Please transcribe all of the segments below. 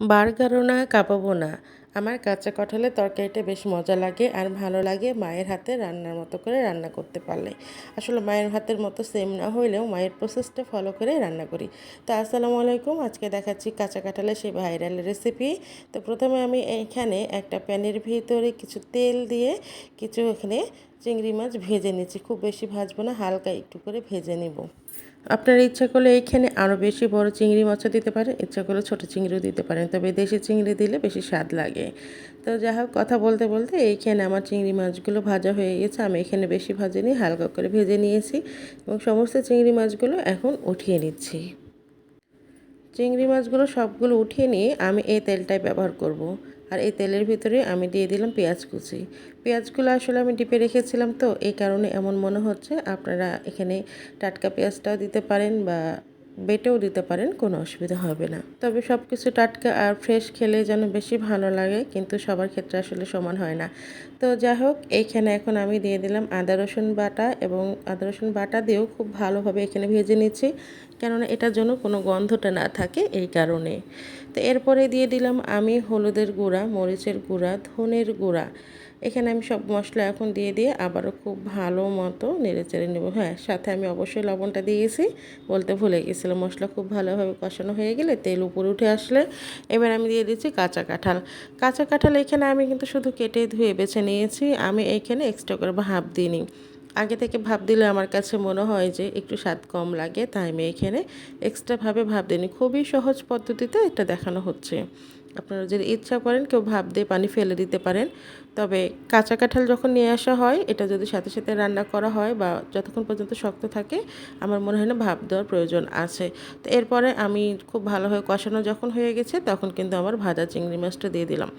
বাড়গারও না, কাঁপাবো না। আমার কাঁচা কাঁঠালের তরকারিটা বেশ মজা লাগে আর ভালো লাগে মায়ের হাতে রান্নার মতো করে রান্না করতে পারলে। আসলে মায়ের হাতের মতো সেম না হইলেও মায়ের প্রসেসটা ফলো করে রান্না করি। তো আসসালামু আলাইকুম, আজকে দেখাচ্ছি কাঁচা কাঁঠালের সেই ভাইরাল রেসিপি। তো প্রথমে আমি এইখানে একটা প্যানের ভিতরে কিছু তেল দিয়ে কিছু এখানে চিংড়ি মাছ ভেজে নিচ্ছি। খুব বেশি ভাজবো না, হালকা একটু করে ভেজে নিব। আপনার ইচ্ছা করলে এইখানে আরও বেশি বড় চিংড়ি মাছও দিতে পারেন, ইচ্ছা করলে ছোটো চিংড়িও দিতে পারেন, তবে দেশি চিংড়ি দিলে বেশি স্বাদ লাগে। তো যাই হোক, কথা বলতে বলতে এইখানে আমার চিংড়ি মাছগুলো ভাজা হয়ে গেছে। আমি এখানে বেশি ভাজিনি, হালকা করে ভেজে নিয়েছি এবং সমস্ত চিংড়ি মাছগুলো এখন উঠিয়ে নিচ্ছি। চিংড়ি মাছগুলো সবগুলো উঠিয়ে নিয়ে আমি এই তেলটাই ব্যবহার করব। আর এই তেলের ভিতরে আমি দিয়ে দিলাম পেঁয়াজ কুচি। পেঁয়াজগুলো আসলে আমি ডিপে রেখেছিলাম, তো এই কারণে এমন মনে হচ্ছে। আপনারা এখানে টাটকা পেঁয়াজটাও দিতে পারেন বা বেটেও দিতে পারেন, কোনো অসুবিধা হবে না। তবে সব কিছু টাটকা আর ফ্রেশ খেলে যেন বেশি ভালো লাগে, কিন্তু সবার ক্ষেত্রে আসলে সমান হয় না। তো যাই হোক, এইখানে এখন আমি দিয়ে দিলাম আদা রসুন বাটা, এবং আদা রসুন বাটা দিয়েও খুব ভালোভাবে এখানে ভেজে নিচ্ছি, কেননা এটার জন্য কোনো গন্ধটা না থাকে এই কারণে। তো এরপরে দিয়ে দিলাম আমি হলুদের গুঁড়া, মরিচের গুঁড়া, ধনের গুঁড়া। এখানে আমি সব মশলা এখন দিয়ে আবারও খুব ভালো মতো নেড়েচেড়ে নেব। হ্যাঁ, সাথে আমি অবশ্যই লবণটা দিয়েছি, বলতে ভুলে গেছিলাম। মশলা খুব ভালোভাবে কষানো হয়ে গেলে, তেল উপরে উঠে আসলে এবার আমি দিয়ে দিচ্ছি কাঁচা কাঁঠাল। কাঁচা কাঁঠাল এখানে আমি কিন্তু শুধু কেটে ধুয়ে বেছে নিয়েছি, আমি এখানে এক্সট্রা করে ভাপ দিইনি। আগে থেকে ভাপ দিলে আমার কাছে মনে হয় যে একটু স্বাদ কম লাগে, তাই আমি এখানে এক্সট্রাভাবে ভাপ দিইনি। খুবই সহজ পদ্ধতিতে এটা দেখানো হচ্ছে। আপনারা যদি ইচ্ছা করেন কেউ ভাপ দিয়ে পানি ফেলে দিতে পারেন, তবে কাঁচা কাঁঠাল যখন নিয়ে আসা হয়, এটা যদি সাথে সাথে রান্না করা হয় বা যতক্ষণ পর্যন্ত শক্ত থাকে, আমার মনে হয় না ভাপ দেওয়ার প্রয়োজন আছে। তো এরপরে আমি খুব ভালোভাবে কষানো যখন হয়ে গেছে, তখন কিন্তু আমার ভাজা চিংড়ি মাছটা দিয়ে দিলাম।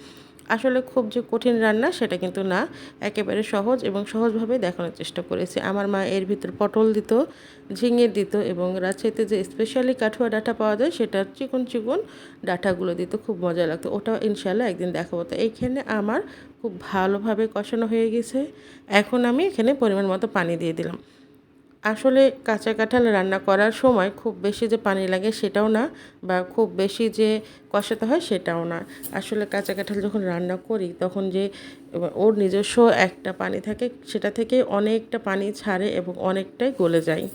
আসলে খুব যে কঠিন রান্না সেটা কিন্তু না, একেবারে সহজ এবং সহজভাবে দেখানোর চেষ্টা করেছি। আমার মা এর ভিতর পটল দিত, ঝিঙে দিত, এবং রাজশাহীতে যে স্পেশালি কাঠুয়া ডাঁটা পাওয়া যায় সেটার চিকন চিকন ডাঁটাগুলো দিত, খুব মজা লাগতো। ওটাও ইনশাল্লাহ একদিন দেখাবো। তো এইখানে আমার খুব ভালোভাবে কষানো হয়ে গেছে। এখন আমি এখানে পরিমাণ মতো পানি দিয়ে দিলাম। আসলে কাঁচা কাঁঠাল রান্না করার সময় খুব বেশি যে পানি লাগে সেটাও না, বা খুব বেশি যে কষাতে হয় সেটাও না। আসলে কাঁচা কাঁঠাল যখন রান্না করি তখন যে ওর নিজস্ব একটা পানি থাকে, সেটা থেকে অনেকটা পানি ছাড়ে এবং অনেকটাই গলে যায়।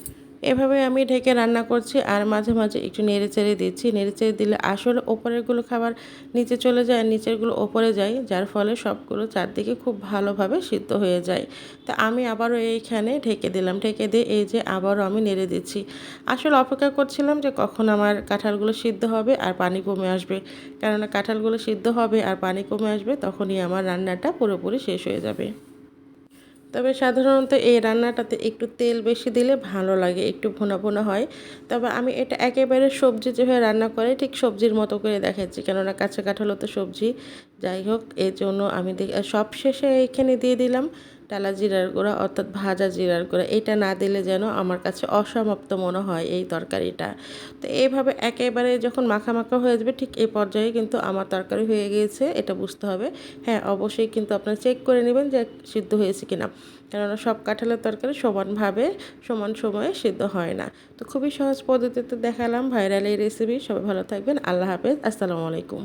এভাবে আমি ঢেকে রান্না করছি আর মাঝে মাঝে একটু নেড়েচেড়ে দিচ্ছি। নেড়েচেড়ে দিলে আসলে ওপরেরগুলো খাবার নিচে চলে যায় আর নিচেরগুলো ওপরে যায়, যার ফলে সবগুলো চারদিকে খুব ভালোভাবে সিদ্ধ হয়ে যায়। তো আমি আবারও এইখানে ঢেকে দিলাম। ঢেকে দিয়ে এই যে আবারও আমি নেড়ে দিচ্ছি। আসলে অপেক্ষা করছিলাম যে কখন আমার কাঁঠালগুলো সিদ্ধ হবে আর পানি কমে আসবে। কেননা কাঁঠালগুলো সিদ্ধ হবে আর পানি কমে আসবে, তখনই আমার রান্নাটা পুরোপুরি শেষ হয়ে যাবে। তবে সাধারণত এই রান্নাটাতে একটু তেল বেশি দিলে ভালো লাগে, একটু ভুনা ভুনা হয়। তবে আমি এটা একেবারে সবজি যেভাবে রান্না করে ঠিক সবজির মতো করে দেখাচ্ছি, কেননা কাঁচা কাঁঠালও তো সবজি। যাই হোক, এর জন্য আমি সব শেষে এখানে দিয়ে দিলাম টালা জিরার গুঁড়া, অর্থাৎ ভাজা জিরার গুঁড়া। এটা না দিলে যেন আমার কাছে অসমাপ্ত মনে হয় এই তরকারিটা। তো এইভাবে একেবারে যখন মাখা মাখা হয়ে যাবে, ঠিক এই পর্যায়ে কিন্তু আমার তরকারি হয়ে গিয়েছে, এটা বুঝতে হবে। হ্যাঁ, অবশ্যই কিন্তু আপনারা চেক করে নেবেন যে সিদ্ধ হয়েছে কিনা, কেননা সব কাঁঠালের তরকারি সমানভাবে সমান সময়ে সিদ্ধ হয় না। তো খুবই সহজ পদ্ধতিতে দেখালাম ভাইরাল এই রেসিপি। সবাই ভালো থাকবেন। আল্লাহ হাফেজ। আসসালামু আলাইকুম।